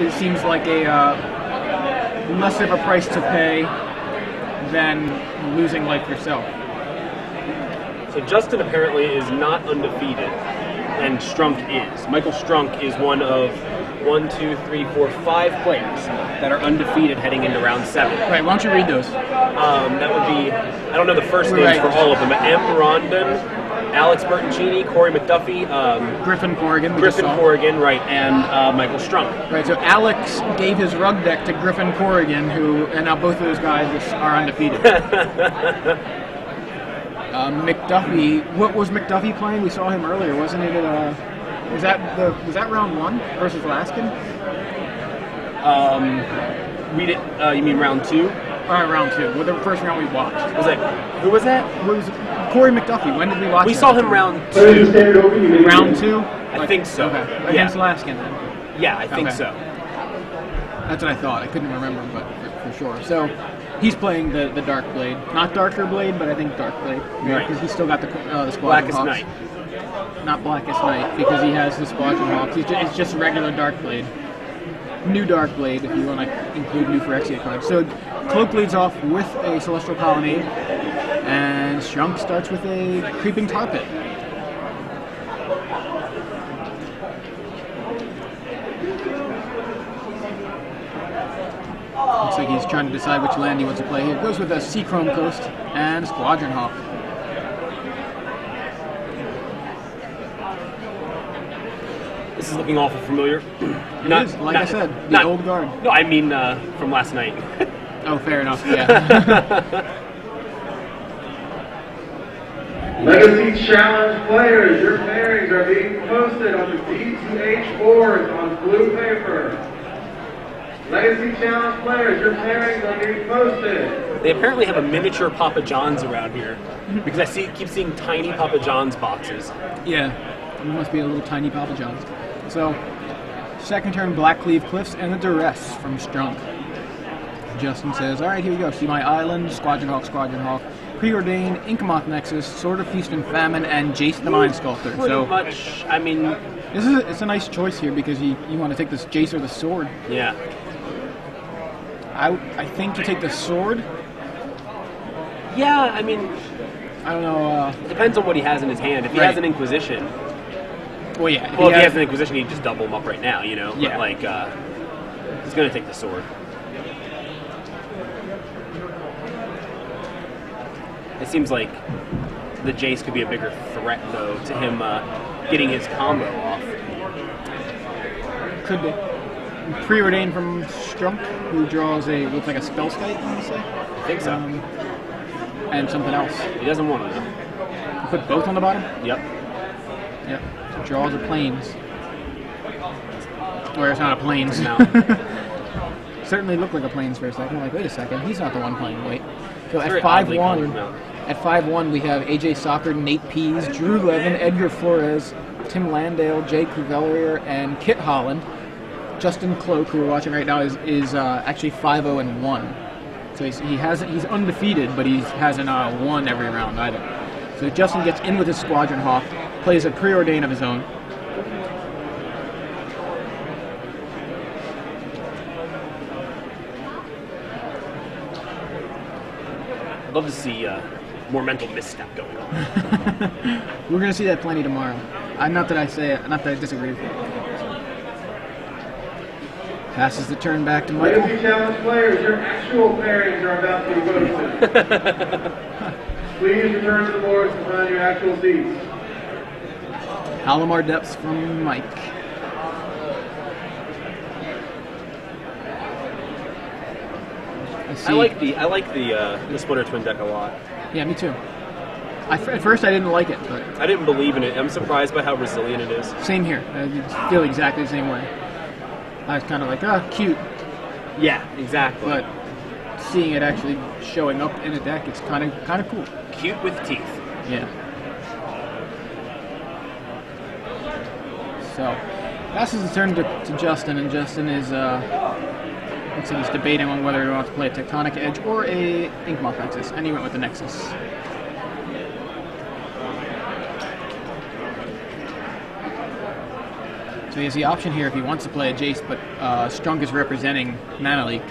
it seems like a less of a price to pay than losing like yourself. So Junstin apparently is not undefeated, and Strunk is. Michael Strunk is one of 5 players that are undefeated heading into round 7. Right, why don't you read those? That would be, I don't know the first names for all of them, but M. Rondon, Alex Bertoncini, Corey McDuffie, Griffin Corrigan, right, and Michael Strunk. Right, so Alex gave his rug deck to Griffin Corrigan, and now both of those guys are undefeated. McDuffie, what was McDuffie playing? We saw him earlier, wasn't it? Was that round 1 versus Laskin? You mean round 2? Round 2. Well, the first round we watched. Who was that? It was Corey McDuffie. When did we watch? We saw him round 2. Round 2? I think so. Okay. Against Laskin then. Yeah, I think so. That's what I thought. I couldn't remember, but for sure. So he's playing the Dark Blade, not Darker Blade, but I think Dark Blade. Right. Because he's still got the Squadron Blackest Hawks. Night. Not Blackest Night, because he has the Squadron Hawks. It's just a regular Dark Blade. New Dark Blade, if you want to include new Phyrexia cards. So Cloke leads off with a Celestial Colonnade, and Strunk starts with a Creeping Tar Pit. Looks like he's trying to decide which land he wants to play here. Goes with a Seachrome Coast and Squadron Hawk. This is looking awful familiar. I said, the old guard. No, I mean from last night. Oh, fair enough, yeah. Legacy Challenge players, your pairings are being posted on the D2H boards on blue paper. Legacy Challenge players, your pairings are being posted. They apparently have a miniature Papa John's around here, because I keep seeing tiny Papa John's boxes. Yeah, it must be a little tiny Papa John's. So, second turn, Blackcleave Cliffs and the Duress from Strunk. Justin says, alright, here we go. See My Island, Squadron Hawk, Preordain, Inkamoth Nexus, Sword of Feast and Famine, and Jace the Mind Sculptor. Pretty much, I mean... It's a nice choice here because you want to take this Jace or the Sword. Yeah. I think to take the Sword. Yeah, I mean... I don't know... it depends on what he has in his hand. If he has an Inquisition... Well, yeah. Well, if he has an Inquisition, he'd just double him up right now, you know? Yeah. But, like, he's going to take the Sword. It seems like the Jace could be a bigger threat, though, to him getting his combo off. Could be. Preordain from Strunk, who draws looks like a Spellskite, I want to say. I think so. And something else. He doesn't want to. Put both on the bottom? Yep. Yep. So draws are planes. Or it's not a planes. No. Certainly looked like a planes for a second. I'm like, wait a second, he's not the one playing. Wait. So at Very 5-1, we have AJ Soccer, Nate Pease, Drew Levin, Edgar Flores, Tim Landale, Jay Cruvelier, and Kit Holland. Justin Cloke, who we're watching right now, is actually 5-0-1. So he's undefeated, but he hasn't won every round either. So Justin gets in with his Squadron Hawk, plays a Preordain of his own. I'd love to see more mental misstep going on. We're going to see that plenty tomorrow. Not that I disagree with you. Passes the turn back to Michael. Legacy Challenge players, your actual pairings are about to be posted. Please return to the boards to find your actual seats. Halimar Depths from Mike. I like the Splitter Twin deck a lot. Yeah, me too. At first I didn't like it, but I didn't believe in it. I'm surprised by how resilient it is. Same here. I feel exactly the same way. I was kind of like, cute. Yeah, exactly. But seeing it actually showing up in a deck, it's kind of cool. Cute with teeth. Yeah. So, passes the turn to Justin, and Justin is looks like he's debating on whether he wants to play a Tectonic Edge or a Inkmoth Nexus, and he went with the Nexus. So So he has the option here if he wants to play a Jace, but Strunk is representing Mana Leak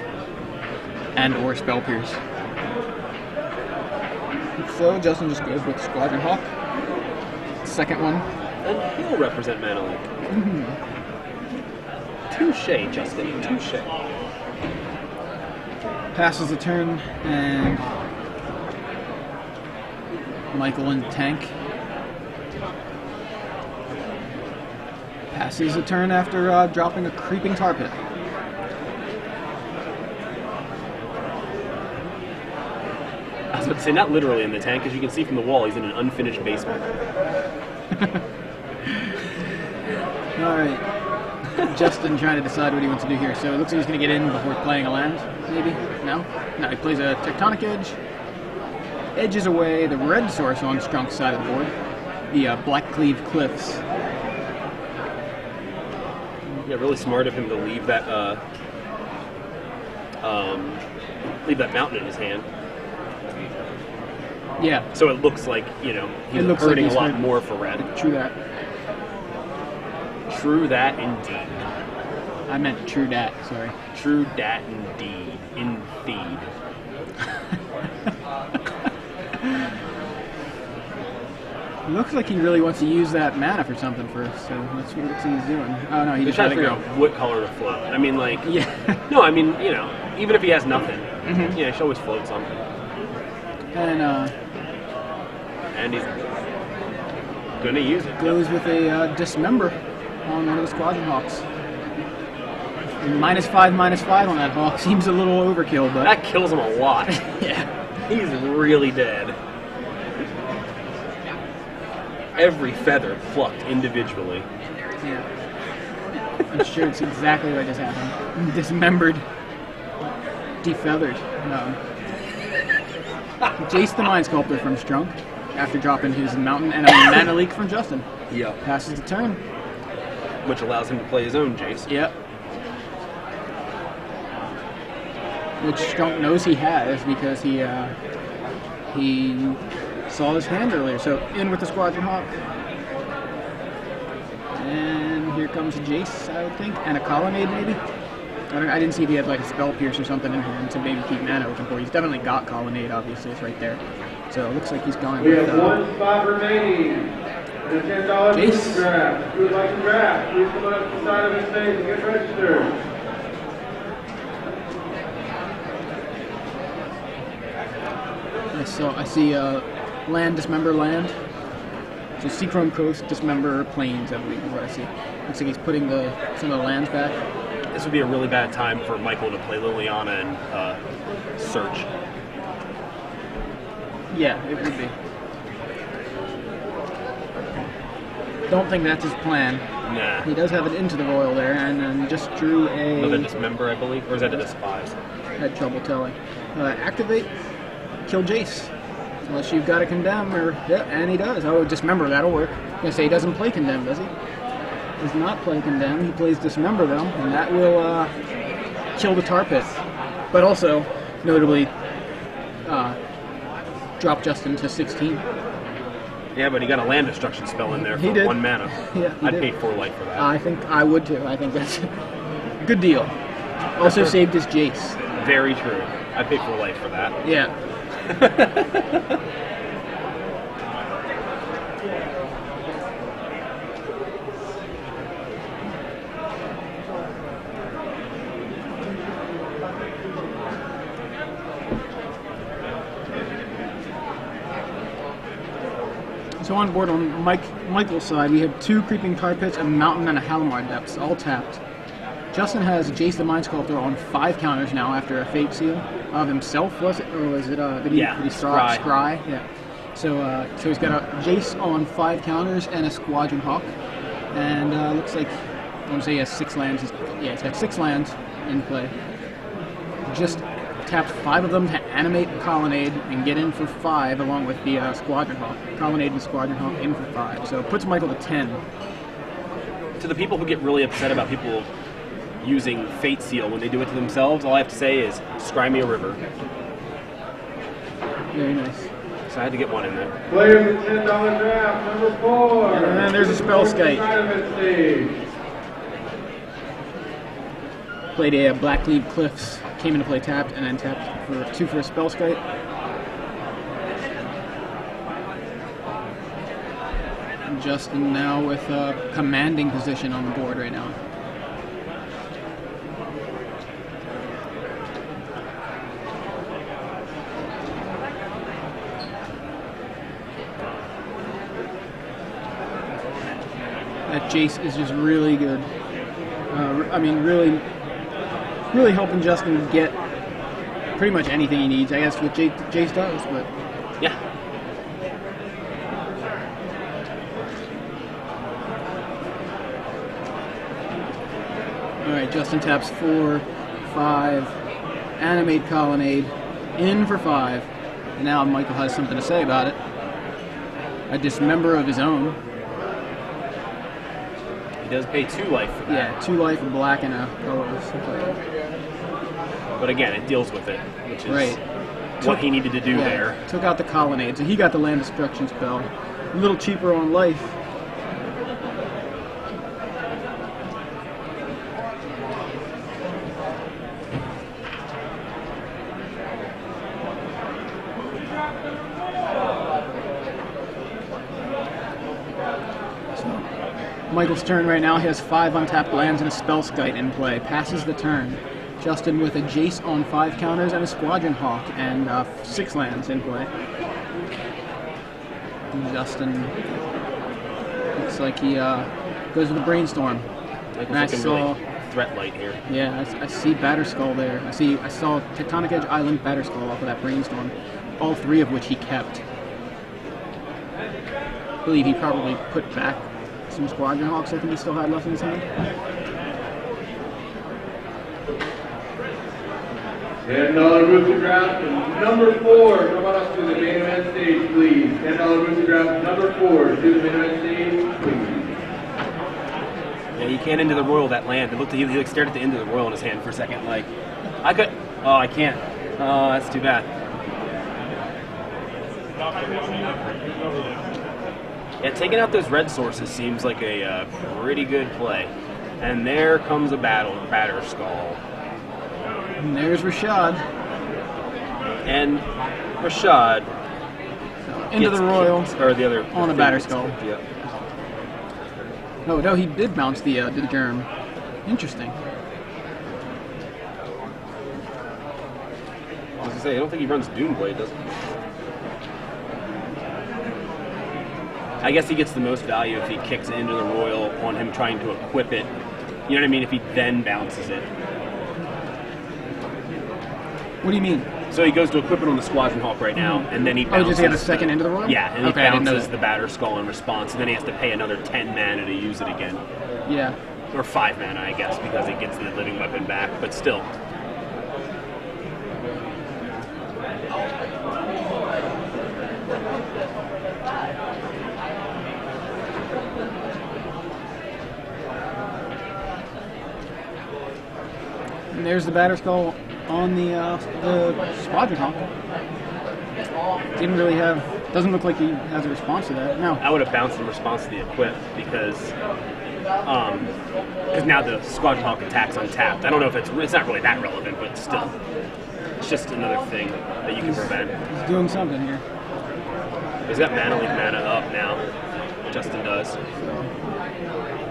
and or Spell Pierce. So Justin just goes with Squadron Hawk. Second one. And he'll represent Mana Leak. Touche, Justin. Touche. Passes the turn, and Michael in the tank. Passes the turn after dropping a Creeping Tar Pit. I was about to say, not literally in the tank, as you can see from the wall, he's in an unfinished basement. Alright. Justin trying to decide what he wants to do here. So it looks like he's going to get in before playing a land, maybe? No? No, he plays a Tectonic Edge. Edges away the red source on Strunk's side of the board. The Black Cleave Cliffs. Yeah, really smart of him to leave that mountain in his hand. Yeah. So it looks like, you know, he's hurting a lot more for red. True that. True that indeed. I meant true dat, sorry. True dat indeed. Indeed. Looks like he really wants to use that mana for something first, so let's see what he's doing. Oh no, he just trying let to it figure go. out what color to float. I mean, like, Yeah. no, I mean, you know, even if he has nothing, yeah, he should always float something. And he's gonna use it. goes with a Dismember on one of the Squadron Hawks. -5/-5 on that Hawk seems a little overkill, but That kills him a lot. yeah. He's really dead. Every feather plucked individually. Yeah. I'm sure it's exactly what just happened. Dismembered, defeathered. Jace the Mind Sculptor from Strunk after dropping his Mountain and a Mana Leak from Justin. Yep. Passes the turn. Which allows him to play his own Jace. Yep. Which Strunk knows he has because he saw his hand earlier. So in with the Squadron Hawk. And here comes a Jace, I would think, and a Colonnade maybe. I didn't see if he had like a Spell Pierce or something in hand to maybe keep mana open for. He's definitely got Colonnade, obviously, it's right there. So it looks like he's going We with have one spot remaining. The $10 Jace. draft. If you would like to draft, please come up to the side of the stage and get registered. I see land, Dismember land. So Seachrome Coast, Dismember Plains, I believe is what I see. Looks like he's putting some of the lands back. This would be a really bad time for Michael to play Liliana and Search. Yeah, it would be. Don't think that's his plan. Nah. He does have it into the Royal there, and then just drew Another a... Dismember, I believe? Or is that a Despise? Had trouble telling. Activate, kill Jace. Unless you've got a Condemn, or... Yeah, and he does. Oh, Dismember, that'll work. I'm gonna say he doesn't play Condemn, does he? Does not play Condemn. He plays Dismember, though, and that will kill the Tar Pit. But also, notably, drop Justin to 16. Yeah, but he got a land destruction spell in there He for did. 1 mana. Yeah, he I'd did. pay 4 life for that. I think I would, too. I think that's a good deal. Also saved his Jace. Very true. I'd pay 4 life for that. Yeah. So on board on Michael's side, we have 2 Creeping Tar Pits, a Mountain, and a Halimar Depths, all tapped. Justin has Jace the Mind Sculptor on 5 counters now after a Fate Seal of himself, was it? Or was it, did he Scry. Scry? Yeah. So he's got a Jace on 5 counters and a Squadron Hawk. And looks like, I want to say he has 6 lands. He's got 6 lands in play. Just tapped 5 of them to animate Colonnade and get in for 5 along with the Squadron Hawk. Colonnade and Squadron Hawk in for 5. So it puts Michael to 10. To the people who get really upset about people using Fate Seal when they do it to themselves, all I have to say is, scry me a river. Very nice. So I had to get 1 in there. Players at $10 draft, number 4. And then there's a Spell Skite. Side of it, stage. Played a Blackleaf Cliffs, came into play tapped, and then tapped for 2 for a Spellskite. And Justin now with a commanding position on the board right now. That Jace is just really good. I mean, really helping Justin get pretty much anything he needs. I guess what Jace does, but yeah. All right, Justin taps 4, 5, animate Colonnade, in for 5. And now Michael has something to say about it. A Dismember of his own. He does pay 2 life for that. Yeah, 2 life, a black, and a colorless. But again, it deals with it, which is right. what he needed to do there. Took out the Colonnade, so he got the land destruction spell. A little cheaper on life. Michael's turn right now. He has 5 untapped lands and a Spellskite in play. Passes the turn. Justin with a Jace on 5 counters and a Squadron Hawk and 6 lands in play. And Justin looks like he goes with the Brainstorm. Michael's looking really threat light here. Yeah, I see Batterskull there. I saw Tectonic Edge Island Batterskull off of that Brainstorm. All 3 of which he kept. I believe he probably put back some Squadron Hawks I think he still had left in his hand. $10 booster draft number 4. Come on up to the main event stage, please. $10 booster draft number 4 to the main event stage, please. Yeah, you can't into the Royal that land. It looked like he stared at the end of the Royal in his hand for a second, like, I could. Oh, I can't. Oh, that's too bad. Yeah, taking out those red sources seems like a pretty good play. And there comes a Batterskull. And there's Rashad. And Rashad into the Royal, or the other on a Batterskull. Yep. Oh no, he did bounce the germ. Interesting. I was gonna say, I don't think he runs Doomblade, does he? I guess he gets the most value if he kicks into the Royal on him trying to equip it. You know what I mean? If he then bounces it. What do you mean? So he goes to equip it on the Squadron Hawk right now, and then he bounces. Oh, does he have a second into the Royal? Yeah, and okay, he bounces the Batterskull in response, and then he has to pay another 10 mana to use it again. Yeah. Or 5 mana, I guess, because he gets the living weapon back, but still. And there's the Batterskull on the Squadron Hawk. Didn't really have. Doesn't look like he has a response to that. No. I would have bounced in response to the equip because now the Squadron Hawk attacks untapped. I don't know if it's not really that relevant, but still, it's just another thing that you can prevent. He's doing something here. He's got mana leak mana up now. Justin does.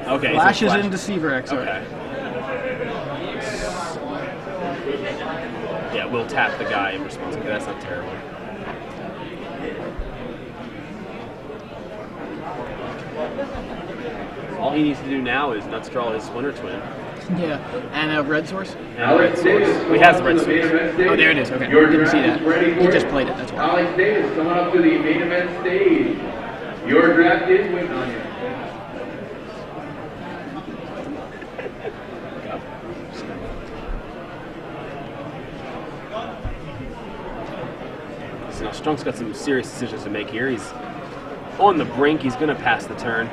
Okay. Flashes into Seaver. Okay. Yeah, we'll tap the guy in response. Okay, that's not terrible. All he needs to do now is nutstraw his Splinter Twin. Yeah, and a red source? And red source. He has the red source. Oh, there it is. Okay, didn't see that. He just played it, that's why. Alex Davis, coming up to the main event stage. Your draft is waiting on you. So now Strunk's got some serious decisions to make here. He's on the brink. He's going to pass the turn.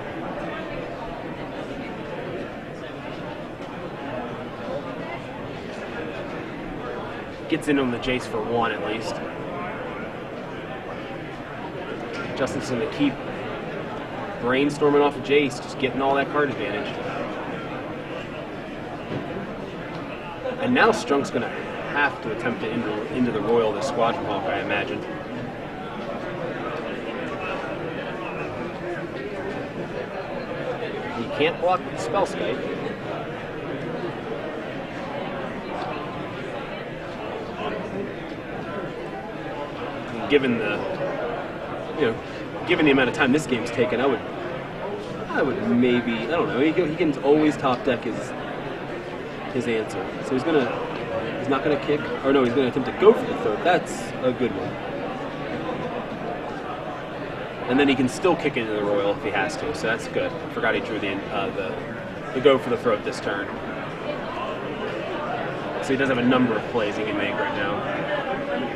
Gets in on the Jace for 1 at least. Justin's going to keep brainstorming off of Jace, just getting all that card advantage. And now Strunk's going to have to attempt to into the Royal, the Squadron Hawk, I imagine. He can't block with the Spell Skite. Given the, given the amount of time this game's taken, I would maybe, I don't know. He can always top deck his answer. So he's not gonna kick, or no, he's gonna attempt to go for the throat. That's a good one. And then he can still kick into the Royal if he has to. So that's good. I forgot he drew the go for the throat this turn. So he does have a number of plays he can make right now.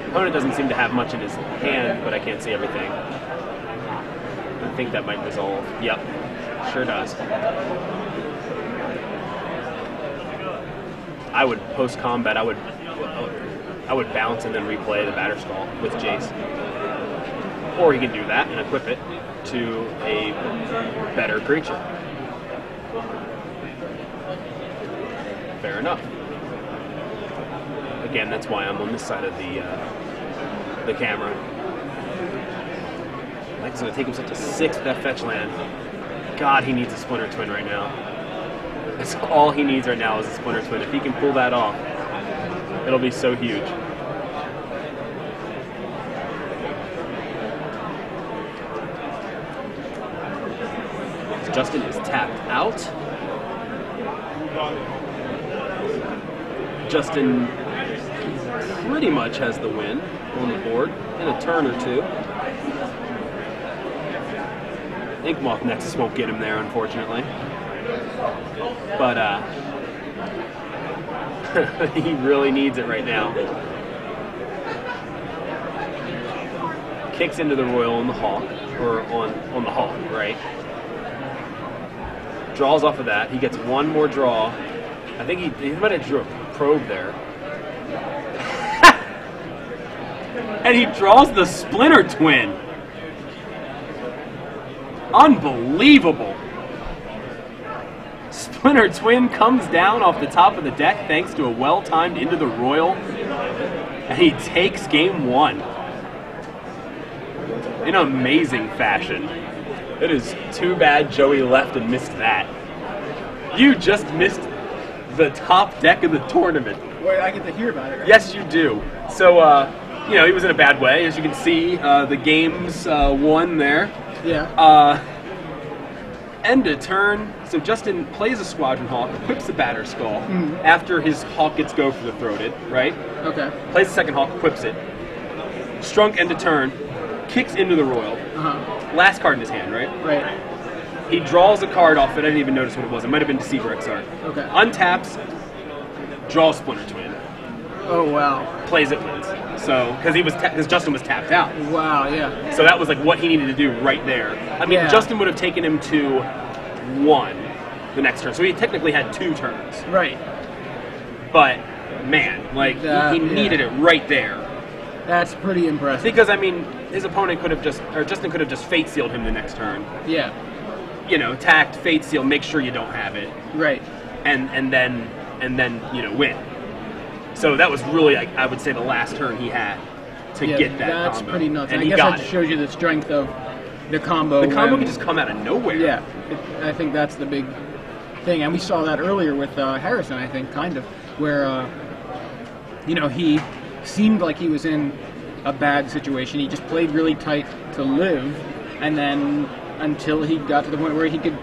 Opponent doesn't seem to have much in his hand, but I can't see everything. I think that might resolve. Yep, sure does. I would post-combat, I would bounce and then replay the Batterskull with Jace. Or he can do that and equip it to a better creature. Fair enough. Again, that's why I'm on this side of the camera. Mike's going to take himself to 6 with that fetch land. God, he needs a Splinter Twin right now. That's all he needs right now is a Splinter Twin. If he can pull that off, it'll be so huge. Justin is tapped out. Justin pretty much has the win on the board in a turn or two. Inkmoth Nexus won't get him there, unfortunately. But he really needs it right now. Kicks into the Royal on the Hawk, or on the Hawk, right? Draws off of that. He gets one more draw. I think he might have drew a probe there. And he draws the Splinter Twin. Unbelievable. Splinter Twin comes down off the top of the deck thanks to a well-timed into the Royal. And he takes game 1. In amazing fashion. It is too bad Joey left and missed that. You just missed the top deck of the tournament. Wait, I get to hear about it, right? Yes, you do. So, he was in a bad way. As you can see, the game's won there. Yeah. End of turn. So Justin plays a Squadron Hawk, equips the Batterskull after his Hawk gets go for the throated, right? Okay. Plays the second Hawk, equips it. Strunk end of turn, kicks into the Royal. Last card in his hand, right? Right. He draws a card off it. I didn't even notice what it was. It might have been Deceiver XR. Okay. Untaps, draws Splinter Twin. Oh wow. Plays it, wins. So because Justin was tapped out. Wow. Yeah. So that was like what he needed to do right there. I mean, Yeah. Justin would have taken him to 1 the next turn. So he technically had 2 turns. Right. But man, like he needed it right there. That's pretty impressive. Because I mean, his opponent could have Justin could have just Fate Sealed him the next turn. Yeah. Tacked, Fate Seal, make sure you don't have it. Right. And then win. So that was really, like, I would say, the last turn he had to get that That's combo. pretty nuts. And I he guess got that it. shows you the strength of the combo. The combo can just come out of nowhere. Yeah. I think that's the big thing. And we saw that earlier with Harrison, I think, kind of, where, he seemed like he was in a bad situation. He just played really tight to live, and then until he got to the point where he could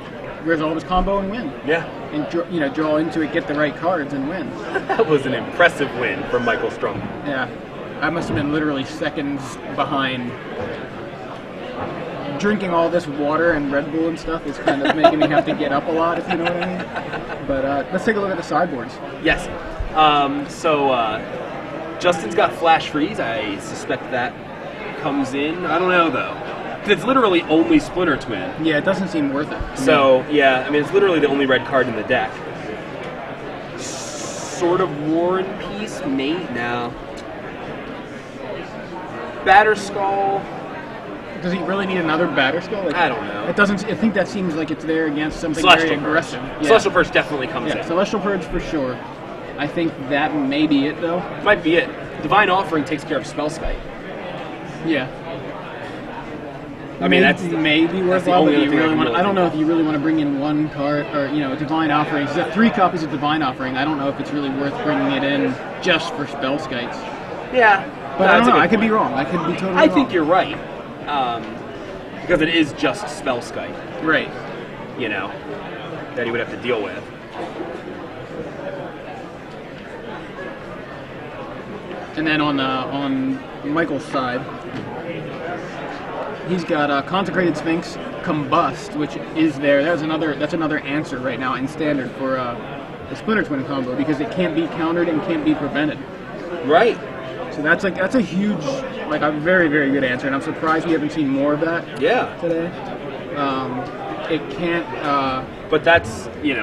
resolve his combo and win. Yeah. And draw into it, get the right cards, and win. That was an impressive win from Michael Strunk. Yeah, I must have been literally seconds behind. Drinking all this water and Red Bull and stuff is kind of making me have to get up a lot, if you know what I mean. But let's take a look at the sideboards. Yes. Justin's got Flash Freeze. I suspect that comes in. I don't know, though. It's literally only Splinter Twin. Yeah, it doesn't seem worth it. So, yeah, I mean, it's literally the only red card in the deck. Sort of War and Peace, mate? No. Batterskull. Does he really need another Batterskull? I don't know. It doesn't. I think that seems like it's there against something Celestial very Purge. aggressive. Yeah. Celestial Purge definitely comes in. Celestial Purge for sure. I think that may be it, though. Might be it. Divine Offering takes care of Spellskite. Yeah. I mean, that's maybe worthwhile, but you really want. I don't know if you really want to bring in one card or Divine Offering. He's got 3 copies of Divine Offering. I don't know if it's really worth bringing it in just for Spellskites. Yeah, but I don't know. I could be wrong. I could be totally wrong. I think you're right, because it is just Spellskite. Right. That he would have to deal with. And then on Michael's side, he's got Consecrated Sphinx, Combust, which is there. That's another answer right now in Standard for the Splinter Twin combo because it can't be countered and can't be prevented. Right. So that's a huge, a very, very good answer, and I'm surprised we haven't seen more of that. Yeah. Today. It can't. But that's he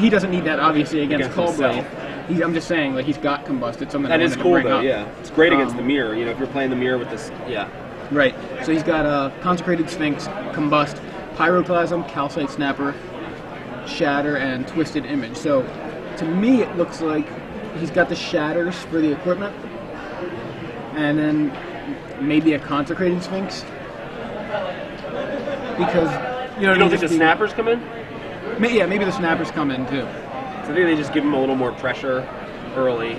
doesn't need that obviously against Coldblade. I'm just saying, he's got Combust. It's something that is cool, though. Up. Yeah, it's great against the mirror. If you're playing the mirror with this, yeah. Right. So he's got Consecrated Sphinx, Combust, Pyroclasm, Calcite Snapper, Shatter, and Twisted Image. So to me, it looks like he's got the Shatters for the equipment, and then maybe a Consecrated Sphinx. Because you don't think the Snappers come in? Yeah, maybe the Snappers come in too. So I think they just give him a little more pressure early.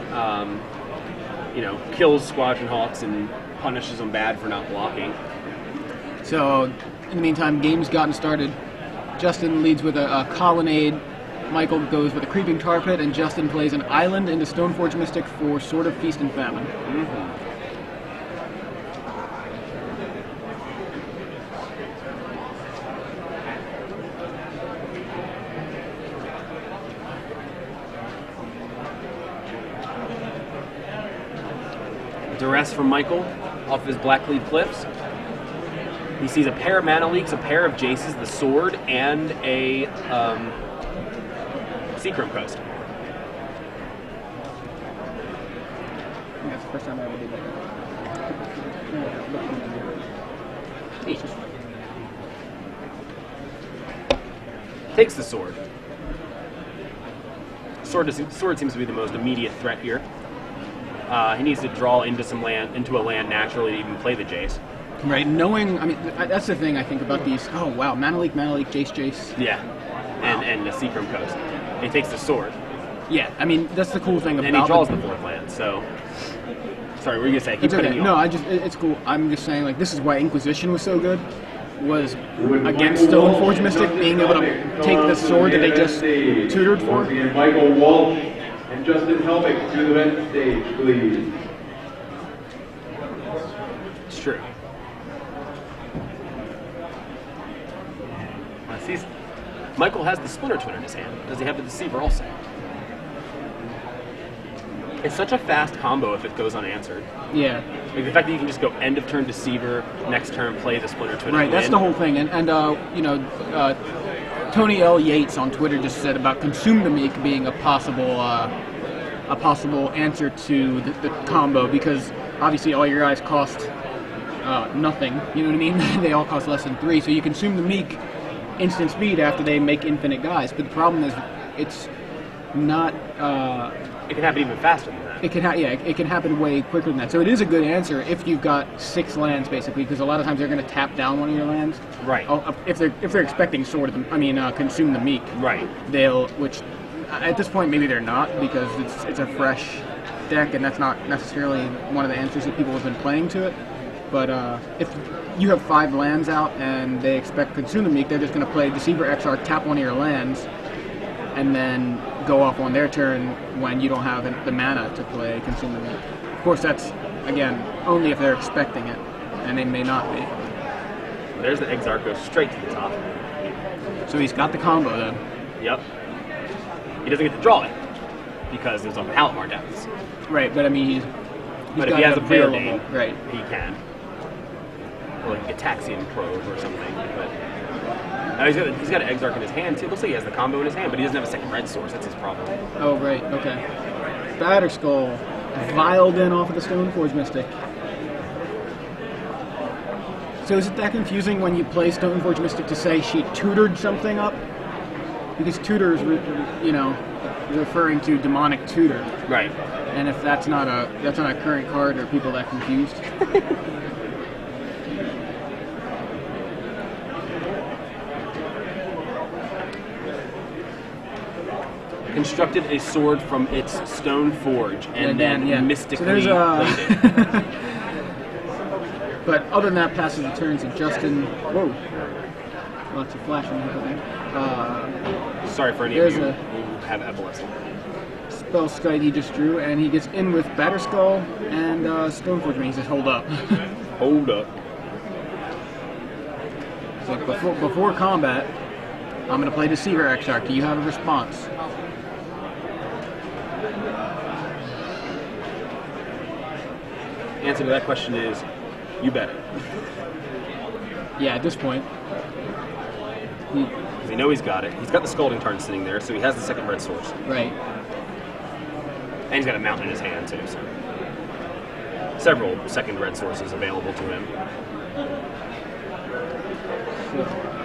Kills Squadron Hawks and punishes them bad for not blocking. So, in the meantime, game's gotten started. Justin leads with a Colonnade. Michael goes with a Creeping Tar Pit, and Justin plays an Island into Stoneforge Mystic for Sword of Feast and Famine. Mm-hmm. Duress from Michael off his Blacklead Cliffs. He sees a pair of Mana Leaks, a pair of Jaces, the Sword, and a Seachrome Coast. That's the first time I ever did that. Neat. Takes the Sword. Sword seems to be the most immediate threat here. He needs to draw into a land naturally to even play the Jace. Right, that's the thing I think about these. Oh wow, Mana Leak, Jace, Jace. Yeah, wow. and the Seachrome Coast. He takes the Sword. Yeah, that's the cool thing about. And he draws the 4th land. So, sorry, what were you gonna say? Keep cutting you off. No, it's cool. I'm just saying, this is why Inquisition was so good. Was against Stoneforge Mystic being able to take the Sword that they just tutored for. Michael Walsh and Justin Helmick to the event stage, please. It's true. Michael has the Splinter Twin in his hand. Does he have the Deceiver also? It's such a fast combo if it goes unanswered. Yeah. The fact that you can just go end of turn Deceiver, next turn play the Splinter Twin. Right, that's the whole thing. And Tony L. Yates on Twitter just said about Consume the Meek being a possible answer to the combo, because obviously all your guys cost nothing. You know what I mean? They all cost less than 3, so you Consume the Meek instant speed after they make infinite guys. But the problem is, it's not. It can happen even faster than that. It can happen way quicker than that. So it is a good answer if you've got 6 lands basically, because a lot of times they're going to tap down one of your lands. Right. If they're expecting Consume the Meek. Right. Which at this point maybe they're not, because it's a fresh deck and that's not necessarily one of the answers that people have been playing to it. But if you have 5 lands out and they expect Consume the Meek, they're just going to play Deceiver Exarch, tap one of your lands, and then go off on their turn when you don't have the mana to play Consume the Meek. Of course, that's, again, only if they're expecting it, and they may not be. There's the Exarch goes straight to the top. So he's got the combo then. Yep. He doesn't get to draw it, because there's a Palomar depths. Right, but he's but got if he has a available, preordained, right, he can. Or like a Taxian Probe or something. But he's got an Exarch in his hand too. It looks like he has the combo in his hand, but he doesn't have a second red source. That's his problem. Oh, right, okay. Batterskull, Viled in off of the Stoneforge Mystic. So is it that confusing when you play Stoneforge Mystic to say she tutored something up? Because tutors, referring to Demonic Tutor. Right. And if that's not a current card, are people that confused? Constructed a sword from its stone forge and then mystically so played it. But other than that, passes the turn to Justin. Whoa. Lots of flashing. Sorry for any of you who have epilepsy. Spell Skite he just drew, and he gets in with Batterskull and Stoneforge. He says, hold up. Hold up. So before combat, I'm going to play Deceiver Exarch. Do you have a response? Answer to that question is, you better. Yeah, at this point. Because you know he's got it. He's got the Scalding Tarn sitting there, so he has the second red source. Right. And he's got a mountain in his hand, too. So several second red sources available to him.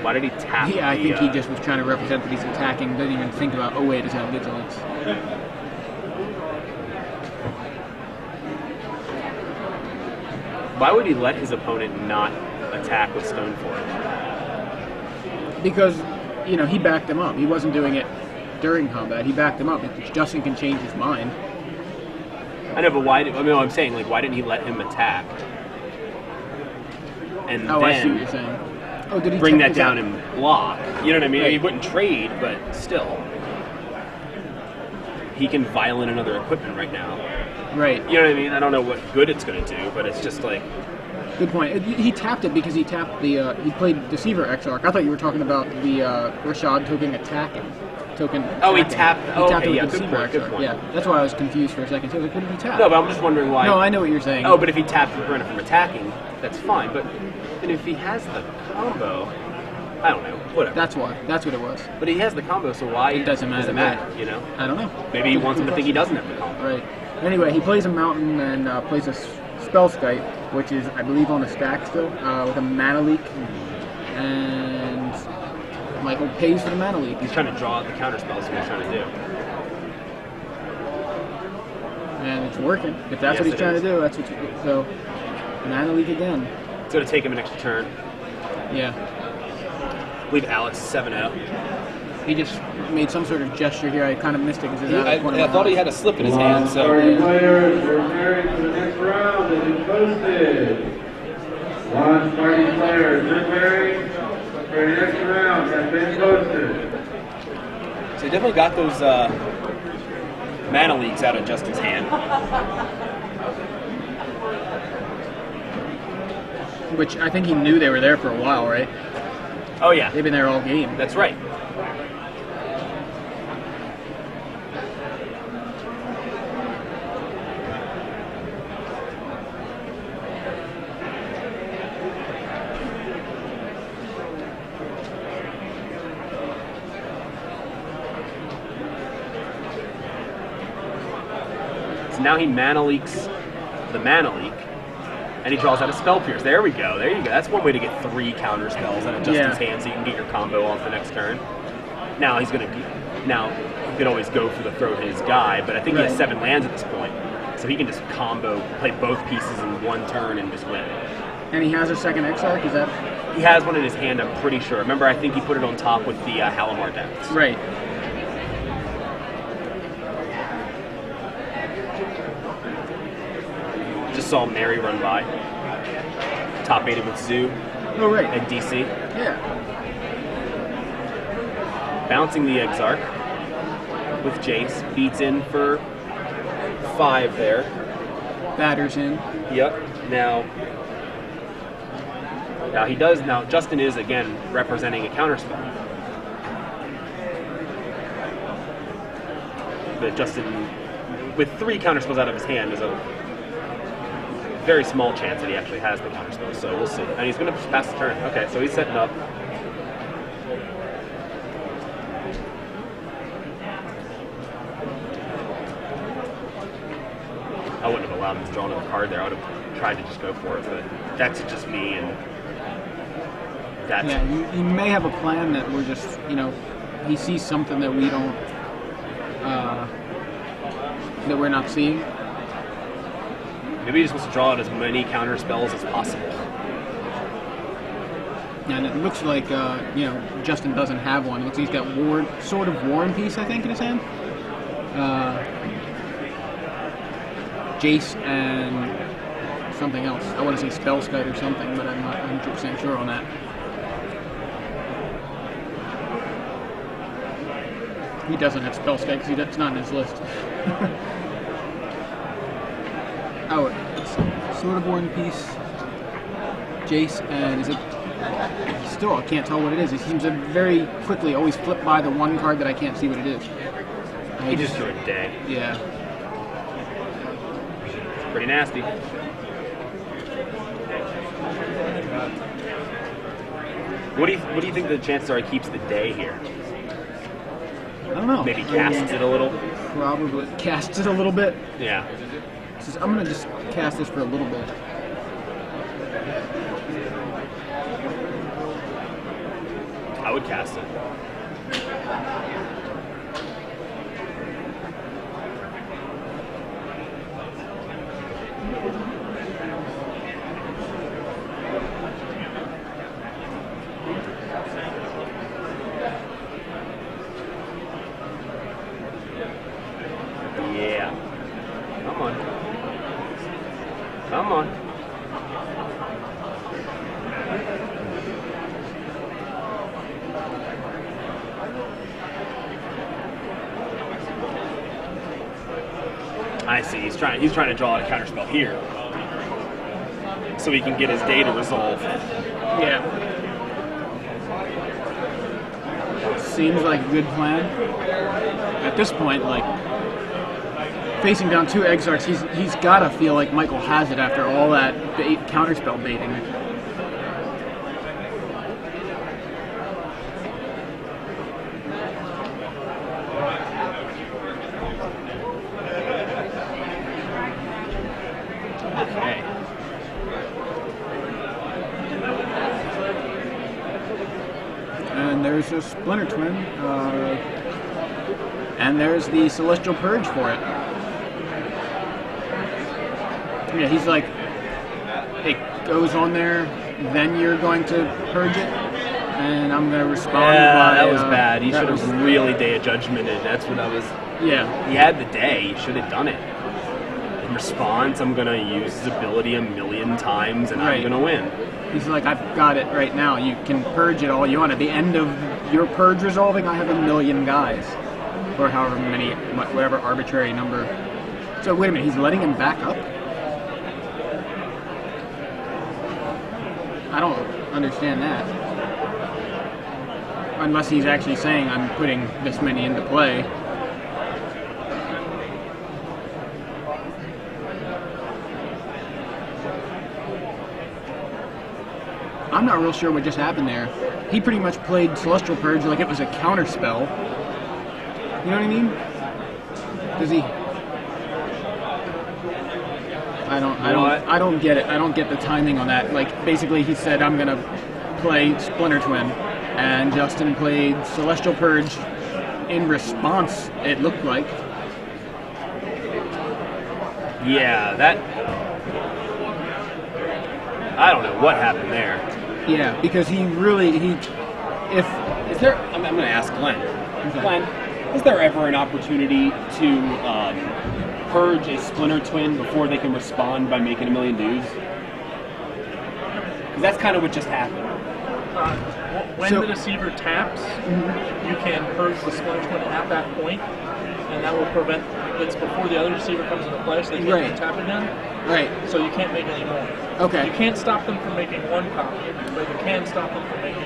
Why did he tap? Yeah, I think he just was trying to represent that he's attacking. Doesn't even think about, oh wait, it's have vigilance. Why would he let his opponent not attack with Stoneforge? Because, you know, he backed him up. He wasn't doing it during combat. He backed him up. Justin can change his mind. I know, but why? I'm saying, like, why didn't he let him attack? And then I see what you're saying. Oh, did he bring that down and block? You know what I mean? Right. He wouldn't trade, but still, he can violent another equipment right now. Right. You know what I mean? I don't know what good it's going to do, but it's just like. Good point. He tapped it because he tapped the. He played Deceiver Exarch. I thought you were talking about the Rashad token attacking. Oh, he tapped. He tapped okay, it yeah, with Deceiver Exarch. Yeah, that's why I was confused for a second. So I was like, what did he tap? No, but I'm just wondering why. No, I know what you're saying. Oh, but if he tapped to prevent it from attacking, that's fine. But and if he has the combo, I don't know. Whatever. That's why. That's what it was. But he has the combo, so why it doesn't matter? You know? I don't know. Maybe he wants him to think he doesn't have the combo. Right. Anyway, he plays a mountain and plays a Spell Skite, which is, I believe, on the stack still, with a mana leak. And Michael pays for the mana leak. He's trying to draw out the counter spells. What he's trying to do. And it's working. If that's what he's trying to do, that's what. So, mana leak again. It's going to take him an extra turn. Yeah. I believe Alex is 7-0. He just made some sort of gesture here. I kind of missed it because I thought he had a slip in his hand. So. Players preparing for the next round has been posted. Launch party players preparing for the next round has been posted. So he definitely got those mana leaks out of Justin's hand. Which I think he knew they were there for a while, right? Oh yeah. They've been there all game. That's right. Now he mana leaks the mana leak, and he draws out a Spell Pierce. There we go. There you go. That's one way to get 3 counter spells out of Justin's hand, so you can get your combo off the next turn. Now he's gonna. Now you could always go for the throw to his guy, but I think he has 7 lands at this point, so he can just combo, play both pieces in one turn, and just win. And he has a second Exarch. Is that? He has one in his hand. I'm pretty sure. Remember, I think he put it on top with the Halimar Depths. Right. Saw Mary run by. Top 8 with Zoo. Oh, right. And DC. Yeah. Bouncing the Exarch with Jace. Beats in for 5 there. Batters in. Yep. Now he does. Now Justin is again representing a counterspell. But Justin, with 3 counterspells out of his hand, is a very small chance that he actually has the counterspell, so we'll see. And he's going to pass the turn. Okay, so he's setting up. I wouldn't have allowed him to draw another card there. I would have tried to just go for it, but that's just me, and that's... Yeah, you may have a plan that we're just, you know, he sees something that we don't that we're not seeing. Maybe he just wants to draw out as many counter spells as possible. And it looks like you know, Justin doesn't have one. It looks like he's got sort of War and Peace, I think, in his hand. Jace and something else. I want to say Spellskite or something, but I'm not 100% sure on that. He doesn't have Spellskite because it's not in his list. Oh, it's Sword of War and Peace, Jace, and is it? Still, I can't tell what it is. It seems to very quickly always flip by the one card that I can't see what it is. He just drew a day. Yeah. Pretty nasty. What do you think the chances are he keeps the day here? I don't know. Maybe casts it a little? Probably casts it a little bit. Yeah. I'm going to just cast this for a little bit. I would cast it. Yeah. Come on. Come on. I see. He's trying to draw out a counterspell here, so he can get his day to resolve. Yeah. Seems like a good plan. At this point, like facing down 2 Exarchs, he's got to feel like Michael has it after all that counterspell baiting. Okay. And there's a Splinter Twin, and there's the Celestial Purge for it. Yeah, he's like, it goes on there, then you're going to purge it, and I'm going to respond. Yeah, by, that was bad. He that should was- have really day judgmented. That's what I was. Yeah, He had the day. He should have done it. In response, I'm gonna use his ability a million times, and I'm Right. gonna win. he's like, I've got it right now. You can purge it all you want. At the end of your purge resolving, I have 1,000,000 guys, or however many, whatever arbitrary number. So wait a minute, he's letting him back up? I don't understand that. Unless he's actually saying I'm putting this many into play. I'm not real sure what just happened there. He pretty much played Celestial Purge like it was a counter spell. You know what I mean? Does he? I don't get it. I don't get the timing on that. Like basically he said I'm gonna play Splinter Twin, and Justin played Celestial Purge in response, it looked like. Yeah, that. I don't know what happened there. Yeah, because he really if Is there? I'm going to ask Glenn. Okay. Glenn, is there ever an opportunity to purge a Splinter Twin before they can respond by making 1,000,000 dues? Because that's kind of what just happened. When So- the deceiver taps, you can purge the Splinter Twin at that point, and that will prevent. It's before the other deceiver comes into play, so they can't Right. tap again. right. So you can't make any more. Okay. You can't stop them from making one copy, but you can stop them from making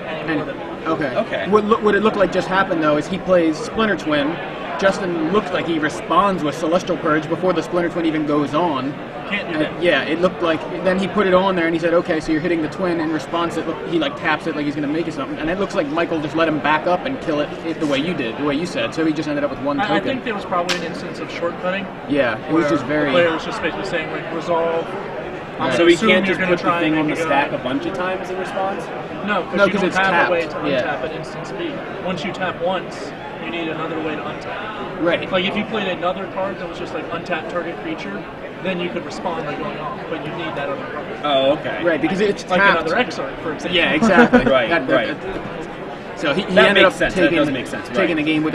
any more than one. Okay. Okay. What it looked like just happened though is he plays Splinter Twin. Justin looks like he responds with Celestial Purge before the Splinter Twin even goes on. Can't do that. Yeah, it looked like. Then he put it on there and he said, "Okay, so you're hitting the twin." In response, he like taps it like he's going to make it something, and it looks like Michael just let him back up and kill it the way you did, the way you said. So he just ended up with one I token. think there was probably an instance of shortcutting. Yeah, it was where just the very. player was just basically saying like resolve. I'm So he assuming can't you're just gonna put the try and thing on make the it go stack that. a bunch of times in response? No, No, because 'cause you it's don't have a way tapped. to Yeah. untap at instant speed. Once you tap once, you need another way to untap. Right. Like if you played another card that was just like untap target creature, then you could respond by going off, but you need that other card. Oh, okay. Right, because it's Like tapped. another Exarch, for example. Yeah, exactly. Right, right. So he That ended makes up sense. That does make sense, taking right. the game with